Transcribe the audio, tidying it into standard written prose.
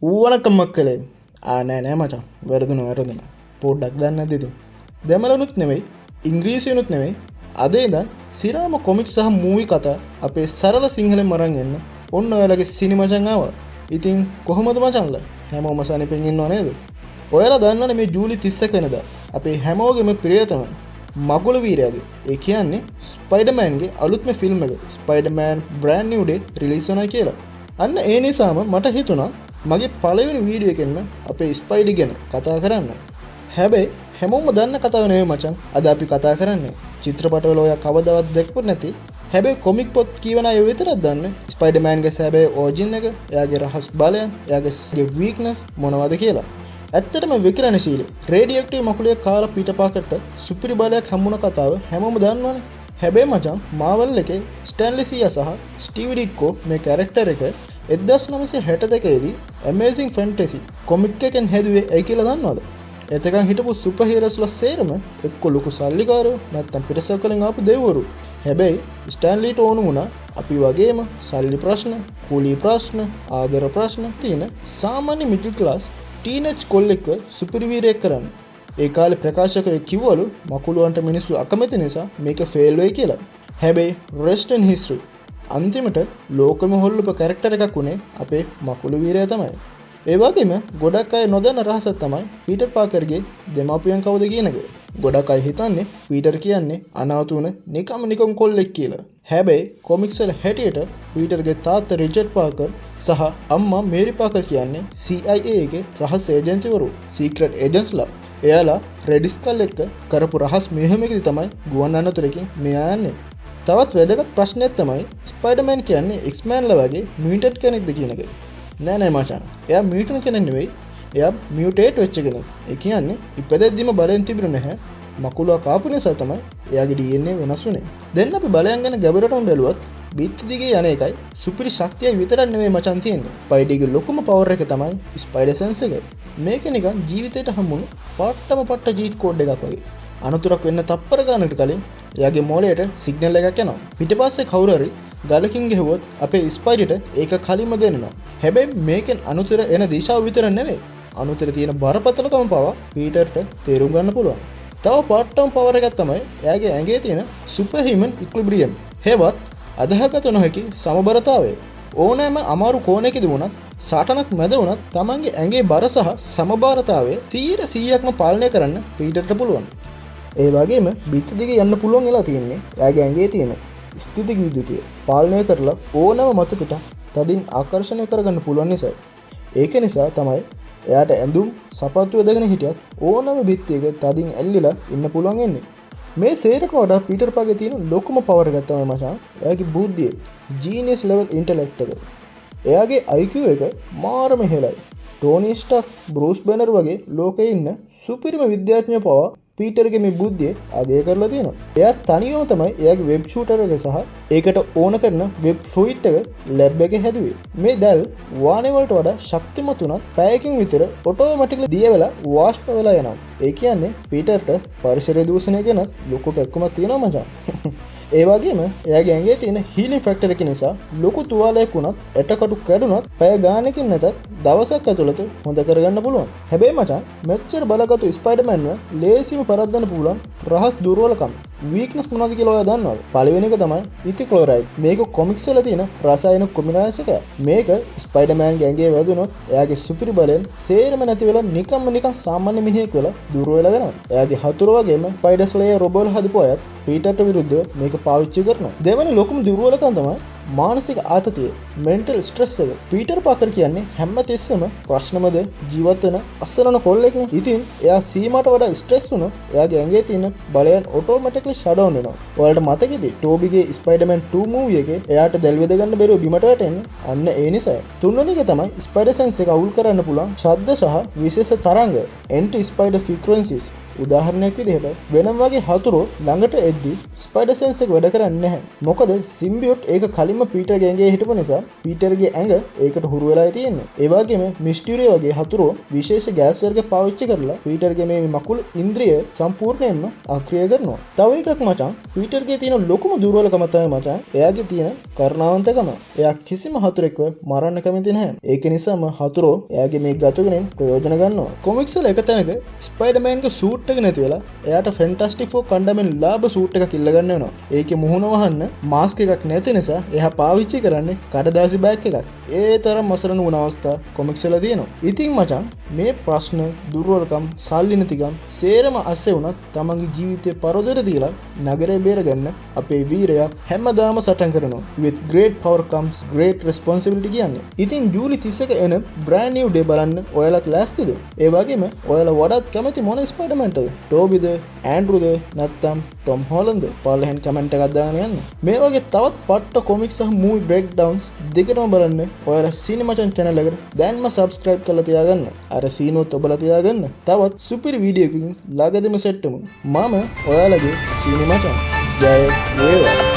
ඌවනකම් මක්කලේ නෑ මචන් වැරදුන පොඩ්ඩක් දන්න දෙති දෙමලනුත් නෙවෙයි ඉංග්‍රීසියනුත් නෙවෙයි අදේ දන් සිරාම කොමික් සහ මූවි කතා අපේ සරල සිංහලෙන් මරන් එන්න ඔන්න ඔයාලගේ සිනිමචන් ආවා. ඉතින් කොහොමද මචන්ලා හැමෝම සනිපෙන් ඉන්නව නේද? ඔයාලා දන්නවනේ මේ ජූලි 31 වෙනිදා අපේ හැමෝගෙම ප්‍රියතම මගුල වීරයාගේ ඒ කියන්නේ ස්පයිඩර්මෑන්ගේ අලුත්ම ෆිල්ම් එක Spider-Man brand New day release වෙනවා කියලා. අන්න ඒ නිසාම මට හිතුණා මගේ පළවෙනි වීඩියෝ එකෙන්ම අපේ ස්පයිඩි ගැන කතා කරන්න. හැබැයි හැමෝම දන්න කතාව නෙවෙයි මචං. අද අපි කතා කරන්නේ චිත්‍රපටවල ඔය කවදාවත් දැක්පු නැති හැබැයි කොමික් පොත් කියවන අය විතරක් දන්න ස්පයිඩර්මෑන්ගේ සැබෑ ඔරිජින් එක, එයාගේ රහස් බලයන්, එයාගේ වීක්නස් මොනවද කියලා. ඇත්තටම විකිරණශීලී රේඩියෝඇක්ටිව් මකුලේ කාලා පිටපාකට සුපිරි බලයක් හම්බුන කතාව හැමෝම දන්නවනේ. හැබැයි මචං මාවල් එකේ ස්ටැන්ලි සීයා සහ ස්ටීව් ඩිට්කෝ මේ කැරක්ටර් එක 1962 දී ඇමේසින් ෆැන්ටසි කොමික් එකෙන් හැදුවේ ඇයි කියලා දන්නවද? එතකන් හිටපු සුපර් හීරෝස්ලා සේරම එක්ක ලොකු සල්ලිකාරයෝ නැත්තම් පිටසක්වලින් ආපු දෙවිවරු. හැබැයි ස්ටැන්ලිට ඕන වුණා අපි වගේම සල්ලි ප්‍රශ්න, කුලී ප්‍රශ්න, ආදර ප්‍රශ්න තියෙන සාමාන්‍ය මිඩල් ක්ලාස් ටීනේජ් කොල්ලෙක්ව සුපිරිවීරයෙක් කරන්න. ඒ කාලේ ප්‍රකාශකයෝ කිව්වලු මකුලුවන්ට මිනිස්සු අකමැති නිසා මේක ෆේල් වෙයි කියලා. හැබැයි රෙස්ට් ඉන් හිස්ටරි අන්තිමට ලෝකෙම හොල්ලපු කැරක්ටර් එකක් උනේ අපේ මකුළු වීරයා තමයි. ඒ වගේම ගොඩක් අය නොදන්න රහසක් තමයි පීටර් පාකර්ගේ දෙමාපියන් කවුද කියන එක. ගොඩක් අය හිතන්නේ පීටර් කියන්නේ අනාතුන නිකම් කොල්ලෙක් කියලා. හැබැයි කොමික්ස් වල හැටියට පීටර්ගේ තාත්තා රිචඩ් පාකර් සහ අම්මා මේරි පාකර් කියන්නේ CIA එකේ රහස් ඒජන්සිවරු, සීක්‍රට් ඒජන්ට්ස්ලා. එයාලා රෙඩ් ස්කල් එක්ක කරපු රහස් මෙහෙමකදී තමයි ගුවන් අනතුරකින් මෙයා යන්නේ. තවත් වැදගත් ප්‍රශ්නයක් තමයි ස්පයිඩර්මෑන් කියන්නේ එක්ස්මෑන්ලා වගේ මියුටන්ට් කෙනෙක්ද කියන එක. නෑ මචං. එයා මියුටන්ට් කෙනෙක් නෙවෙයි. එයා මියුටේට් වෙච්ච කෙනෙක්. ඒ කියන්නේ ඉපදෙද්දිම බලෙන් තිබුණේ නැහැ. මකුලුවා කාපු නිසා තමයි එයාගේ DNA වෙනස් වුනේ. දැන් අපි බලයන් ගැන ගැඹුරටම බැලුවොත් බීත් දිගේ යන එකයි සුපිරි ශක්තියයි විතරක් නෙවෙයි මචං තියෙන්නේ. ස්පයිඩීගේ ලොකුම පවර් එක තමයි ස්පයිඩර් සෙන්ස් එක. මේක නිකන් ජීවිතේට හම්බුණු පට්ට ජීට් කෝඩ් එකක් වගේ. අනතුරක් වෙන්න තප්පර ගන්නට කලින් එයාගේ මොලේට සිග්නල් එකක් යනවා. පිටිපස්සේ කවුරු හරි ගලකින් ගහුවොත් අපේ ස්පයිඩර්ට ඒක කලින්ම දෙන්නවා. හැබැයි මේකෙන් අනතුර එන දිශාව විතර නෙවෙයි. අනතුර තියෙන බරපතලකම පවා පීටර්ට තේරුම් ගන්න පුළුවන්. තව පාට්ටම් පවර් එකක් තමයි එයාගේ ඇඟේ තියෙන සුපර් හියුමන් ඉක්විලිබ්‍රියම්. හේවත් අදහගත නොහැකි සමබරතාවය. ඕනෑම අමාරු කෝණයකදී වුණත් සටනක් මැද වුණත් තමන්ගේ ඇඟේ බර සහ සමබරතාවය 100%ක්ම පාලනය කරන්න පීටර්ට පුළුවන්. ඒ වගේම බිත්ති දිගේ යන්න පුළුවන් වෙලා තියෙන්නේ එයාගේ ඇඟේ තියෙන ස්ථිතික විද්‍යුතිය පාලනය කරලා ඕනෑම මතු පිට තදින් ආකර්ෂණය කරගන්න පුළුවන් නිසා. ඒක නිසා තමයි එයාට ඇඳුම් සපත්තු වැදගෙන හිටියත් ඕනෑම බිත්තියක තදින් ඇල්ලිලා ඉන්න පුළුවන් වෙන්නේ. මේ සේරකම වඩා පීටර් පාගේ තියෙන ලොකුම පවර් එක තමයි මචං එයාගේ බුද්ධිය. ජීනියස් ලෙවල් ඉන්ටෙලෙක්ට් එක. එයාගේ IQ එක මාරම ඉහළයි. ටෝනි ස්ටාක්, බෲස් බැනර් වගේ ලෝකේ ඉන්න සුපිරිම විද්‍යාඥයෝ පවා පීටර්ගේ මේ බුද්ධිය අගය කරලා තියෙනවා. එයා තනියම තමයි එයාගේ වෙබ් ෂූටර් එක සහ ඒකට ඕන කරන වෙබ් ෆ්ලුයිඩ් එක ලැබ් එකේ හැදුවේ. මේ දැල් වානේ වලට වඩා ශක්තිමත් උනත් පැයකින් විතර ඔටෝමැටිකලි දිය වෙලා වාෂ්ප වෙලා යනවා. ඒ කියන්නේ පීටර්ට පරිසර දූෂණය ගැන ලොකු කැක්කමක් තියෙනවා මචං. ඒ වගේම එයාගේ ඇඟේ තියෙන හීලින් ෆැක්ටර් එක නිසා ලොකු තුවාලයක් වුණත් ඇටකටු කැඩුනත් පැය ගානකින් නැතත් දවසක් ඇතුළත හොඳ කරගන්න පුළුවන්. හැබැයි මචං මෙච්චර බලගත්තු ස්පයිඩර්මෑන්ව ලේසියෙම පරද්දන්න පුළුවන් රහස් දුර්වලකම් වීක්නස් මොනවද කියලා ඔයා දන්නවද? පළවෙනි එක තමයි ඉතික්ලොරයිඩ්. මේක කොමික්ස් වල තියෙන රසායනික කොම්බිනේෂන් එකක්. මේක ස්පයිඩර්මෑන්ගේ ඇඟේ වැදුනොත් එයාගේ සුපිරි බලෙන් සේරම නැති වෙලා නිකන් සාමාන්‍ය මිනිහෙක් වෙලා දුර්වල වෙනවා. එයාගේ හතුරු වගේම ස්පයිඩර් ස්ලේයර් රොබෝල හදපු අයත් පීටර්ට විරුද්ධව මේක පාවිච්චි කරනවා. දෙවන ලොකුම දුර්වලකම තමයි මානසික ආතතිය, මෙන්ටල් ස්ට්‍රෙස් එක. පීටර් පාකර් කියන්නේ හැමතිස්සෙම ප්‍රශ්නමද ජීවත් වෙන අසරණ කොල්ලෙක්නේ. ඉතින් එයා සීමාවට වඩා ස්ට්‍රෙස් වුණොත් එයාගේ ඇඟේ තියෙන බලයන් ඔටෝමැටිකලි ෂට් ඩවුන් වෙනවා. ඔයාලට මතකද ටෝබිගේ ස්පයිඩර්මෑන් 2 මූවි එකේ එයාට දැල් වෙද ගන්න බැරුව බිමට වැටෙන්නේ අන්න ඒ නිසා. තුන්වෙනි එක තමයි ස්පයිඩර් සෙන්ස් එක අවුල් කරන්න පුළුවන් ශබ්ද සහ විශේෂ තරංග, ඇන්ටි ස්පයිඩර් ෆ්‍රීකවෙන්සිස්. උදාහරණයක් විදිහට වෙනම වගේ හතුරෝ ළඟට එද්දි ස්පයිඩර් සෙන්ස් එක වැඩ කරන්නේ නැහැ. මොකද සිම්බියොට් ඒක කලින්ම පීටර්ගේ ඇඟේ හිටපු නිසා පීටර්ගේ ඇඟ ඒකට හුරු වෙලා තියෙන්නේ. ඒ වගේම මිස්ටීරියෝ වගේ හතුරෝ විශේෂ ගෑස් වර්ග පාවිච්චි කරලා පීටර්ගේ මේ මකුළු ඉන්ද්‍රිය සම්පූර්ණයෙන්ම අක්‍රිය කරනවා. තව එකක් මචං, පීටර්ගේ තියෙන ලොකුම දුර්වලකම තමයි මචං එයාගේ තියෙන කරුණාවන්තකම. එයා කිසිම හතුරෙක්ව මරන්න කැමති නැහැ. ඒක නිසාම හතුරෝ එයාගේ මේ ගතුගෙනින් ප්‍රයෝජන ගන්නවා. කොමික්ස් වල එක තැනක ස්පයිඩර්මෑන්ගේ සූට් එක නැති වෙලා එයාට ෆැන්ටස්ටික් ෆෝර් කණ්ඩායමෙන් ලාභ සූට් එකක් ඉල්ල ගන්න වෙනවා. ඒකේ මුහුණ වහන්න මාස්ක් එකක් නැති නිසා එයා පාවිච්චි කරන්නේ කඩදාසි බෑග් එකක්. ඒ තරම් අසරණ වුණ අවස්ථා කොමික්ස් වල තියෙනවා. ඉතින් මචං මේ ප්‍රශ්න, දුර්වලකම්, සල්ලි නැතිකම් සේරම අස්සේ වුණත් තමන්ගේ ජීවිතේ පරදොර දීලා නගරේ බේරගන්න අපේ වීරයා හැමදාම සටන් කරනවා. with great power comes great responsibility කියන්නේ. ඉතින් ජූලි 31 එන brand new day බලන්න ඔයාලත් ලෑස්තිද? ඒ වගේම ඔයාලා වඩාත් කැමති මොන ස්පයිඩර්මෑන්ටද? ටෝබිද, ඇන්ඩ්‍රුද, නැත්නම් ටොම් හොලන්ද? පළවෙනි කමෙන්ට් එකක් දාන්න යන්න. මේ වගේ තවත් පට්ට කොමික්ස් සහ මූවි බ්‍රේක්ඩවුන්ස් දෙකටම බලන්න ඔයාලා සිනිමචන් channel එකට දැන්ම subscribe කරලා තියාගන්න. අර සීනුවත් ඔබලා තියාගන්න. තවත් සුපිරි වීඩියෝ එකකින් ළඟදිම සෙට් වෙමු. මම ඔයාලගේ සිනිමචන්. ජය වේවා.